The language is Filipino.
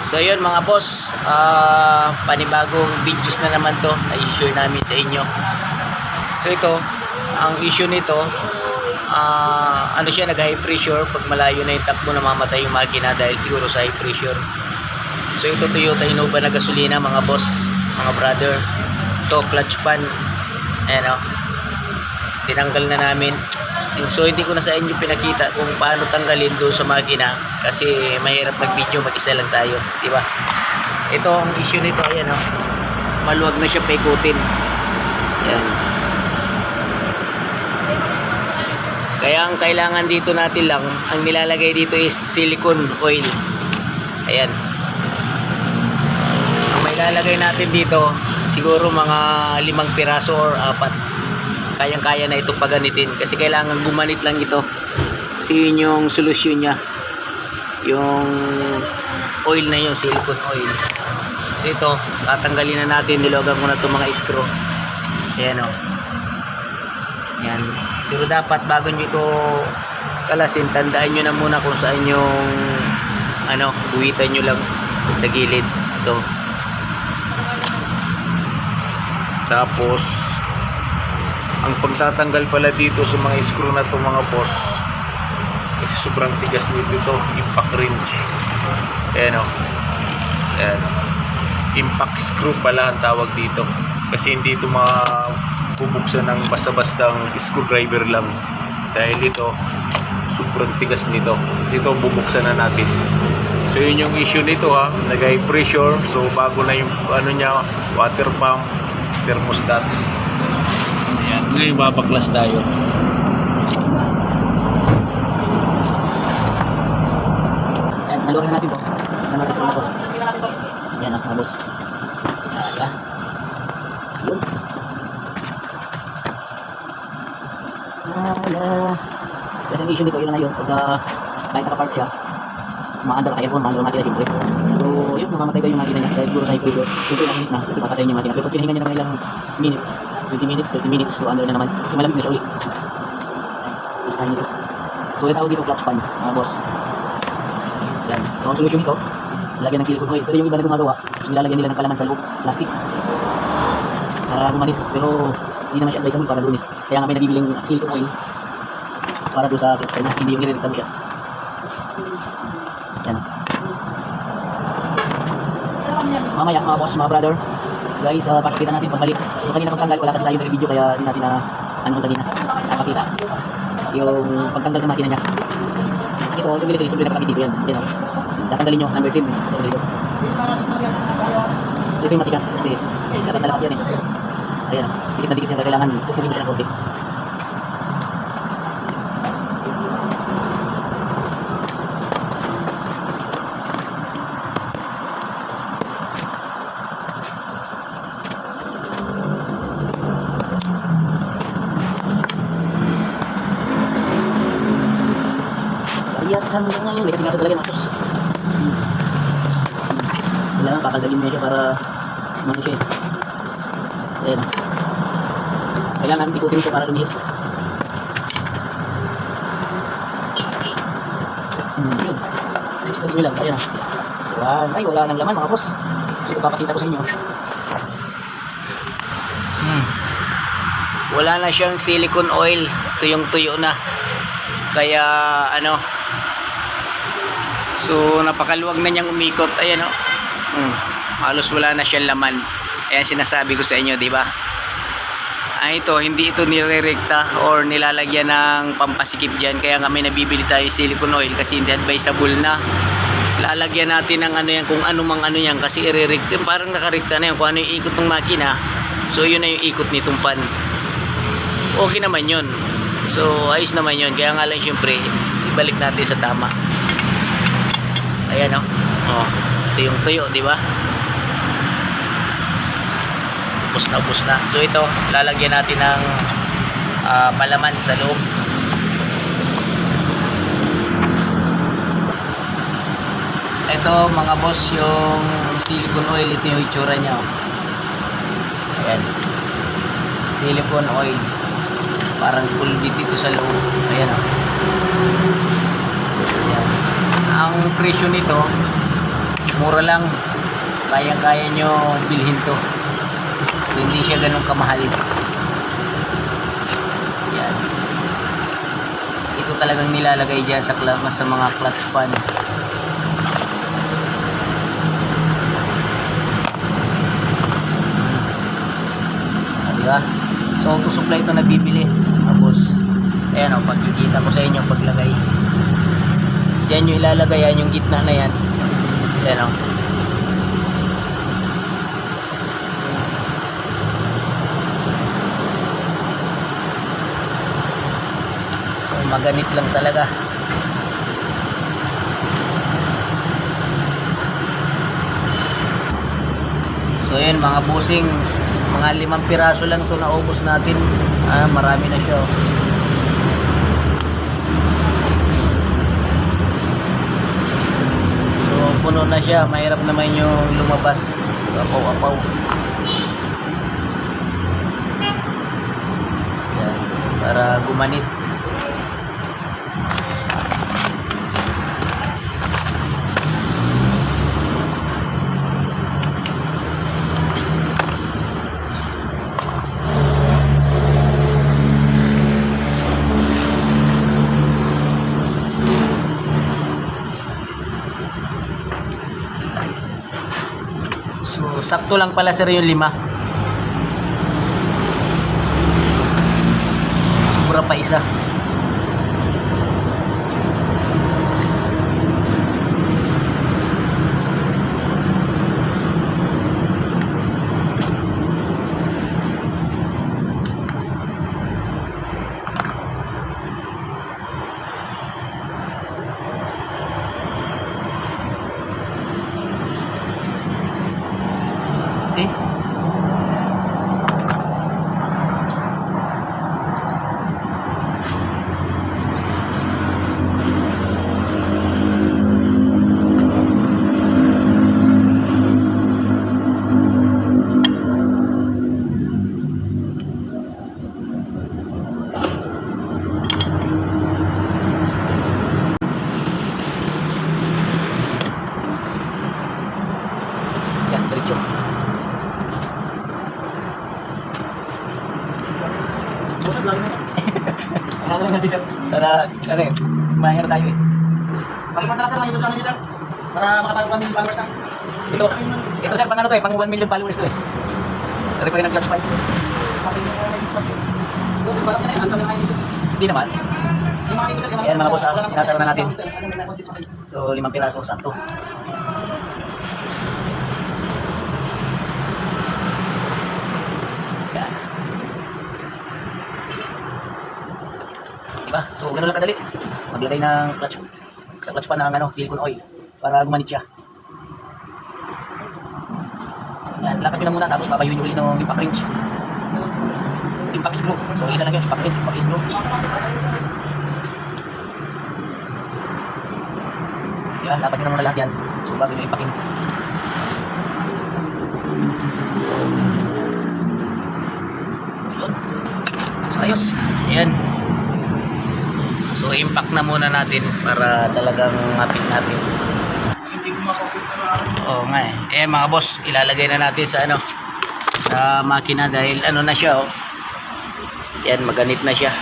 So yun mga boss, panibagong videos na naman to na i-share namin sa inyo. So ito, ang issue nito, ano siya, nag high pressure. Pag malayo na yung takbo, namamatay yung makina dahil siguro sa high pressure. So ito Toyota Innova na gasolina mga boss, mga brother. Ito clutch pan, ayan o, tinanggal na namin. So hindi ko na sa inyo pinakita kung paano tanggalin doon sa makina kasi mahirap mag-video, mag-isa lang tayo, di ba? Ito ang issue nito, ayan oh. Maluwag na siya paikutin. Ayan. Kaya ang kailangan dito natin lang, ang nilalagay dito is silicone oil. Ayan. Ang may lalagay natin dito, siguro mga 5 piraso or 4. Kayang-kaya na ito paganitin kasi kailangan gumanit lang ito kasi yun yung solusyon niya, yung oil na yun, silicone oil. So ito, tatanggalin na natin, nilogan ko na itong mga screw. Ayan o, yan. Pero dapat bago nyo ito kalasin, tandaan nyo na muna kung saan yung guhitan nyo lang sa gilid ito. Tapos ang pagtatanggal pala dito sa mga screw na to mga boss, kasi sobrang tigas nito, ito impact wrench. Ayan o, ayan, impact screw pala ang tawag dito kasi hindi ito mabubuksan ng basta-bastang screwdriver lang dahil ito sobrang tigas nito. Ito bubuksan na natin. So yun yung issue nito ha, nag high pressure. So bago na yung niya, water pump, thermostat. Ngayon babaklas tayo. Ayan, naluwag na natin po. Nanagas ko na to. Ayan mga boss. Ayan. Yun. Kasi ang issue nito yun na yun. Pagka kahit nakapark siya, umaandar kaya po, maandar makina siyempre. So yun, mamamatay kayo yung makina niya dahil siguro sa high pressure. Kung ito init na, so papatay niya yung makina. Pero pag pinahinga niya naman ilang minutes, 20 minutes, 30 minutes, so under na naman kasi malamig na siya ulit. Gustahin nito. So yung tawag dito clutch pan mga boss. Yan. So ang solution nito, lagyan ng silicone oil. Pero yung iba na gumagawa, so nilalagyan nila ng palaman sa loob, plastic para gumanit. Pero hindi naman siya advisable para doon eh. Kaya nga may nabibiling silicone oil para doon sa clutch pan na hindi yung nire-recta mo siya. Yan. Mamaya mga boss, mga brother, guys, pakikita natin pagbalik. So kanina pagtanggal, wala kasi tayo na video kaya hindi natin na kanina napakita yung pagtanggal sa makina niya. Ito, yung bilis siyempre napakabit dito yan. Yan o, tatanggalin nyo, number 10 tatanggalin nyo. So ito yung matigas kasi dapat nalapat yan eh. Ayan o, dikit na dikit yan, kailangan pupugin mo siya ng konti. Hanggang ngayon, may katigasan talaga matos. Kailangan kakagaling mo siya para umano siya eh. Ayan. Kailangan ikutin siya para lumihis. Yun. Ikutin nyo lang. Ayan. Ay, wala nang laman mga boss. So, papakita ko sa inyo. Wala na siyang silicone oil. Tuyong-tuyo na. Kaya, so napakaluwag na niyang umikot. Ayan o. Halos wala na siyang laman. Ayan sinasabi ko sa inyo, di ba? Ito, hindi ito nire-recta or nilalagyan ng pampasikip dyan. Kaya nga may nabibili tayo silicone oil kasi hindi advisable na lalagyan natin ng yan, kung ano mang yan kasi i-recta. Parang nakarekta na yun kung ano yung ikot ng makina. So yun na yung ikot nitong pan. Okay naman yun. So ayos naman yun. Kaya nga lang syempre ibalik natin sa tama. Ayan o. Oh, ito yung tuyo, di ba? Ubus na. So ito, lalagyan natin ng palaman sa loob. Ito mga boss, yung silicone oil, ito yung itsura niya. Ayan. Silicone oil. Parang pulbit dito sa loob. Ayan o. Ayan. Ang presyo nito mura lang, kaya-kaya nyo bilhin to. So, hindi siya ganun kamahal. Yan. Ito talagang nilalagay dyan sa mga clutch pan. Diba? So auto supply ito nabibili. Tapos ayan o, pagkikita ko sa inyo paglagay. Diyan yung ilalagay, yan yung gitna na yan. Ayan o. So maganit lang talaga. So ayan mga busing, mga 5 piraso lang ito naubos natin. Marami na siya. So puno na siya, mahirap naman yung lumabas. Apaw-apaw. Yan, para gumanit. So, sakto lang pala sir yung 5. Sobra pa isa. Okay. Yan, diretso. Busag lagi na. Ano lang natin sir? Para, ano eh, mahirap tayo eh. Pasamantala sir lang yung channel niya sir. Para makapag 1 million followers na. Ito sir, pang ano to eh, pang 1 million followers to eh. Dari pa rin ang clutch pan. Busag balak na yan. Answer na kayo dito. Hindi naman. Yung mga sir, Ayan, mga boss, sinasara na natin. So 5 piraso, sakto. Yan. Diba? So ganun lang kadali. Maglagay ng clutch, sa clutch pan ng silicone oil para gumanit siya. Yan, lakad nyo na muna tapos papayuin nyo ulit ng impact wrench. Impact screw. So isa lang yun, impact wrench, impact screw. Diba? Lakad nyo na muna lahat yan. So bago nyo impakin. Yun. So ayos. Ayan. So impact na muna natin para talagang mapin natin. Oo nga eh. Mga boss, ilalagay na natin sa sa makina dahil ano na siya oh. Yan, maganit na siya.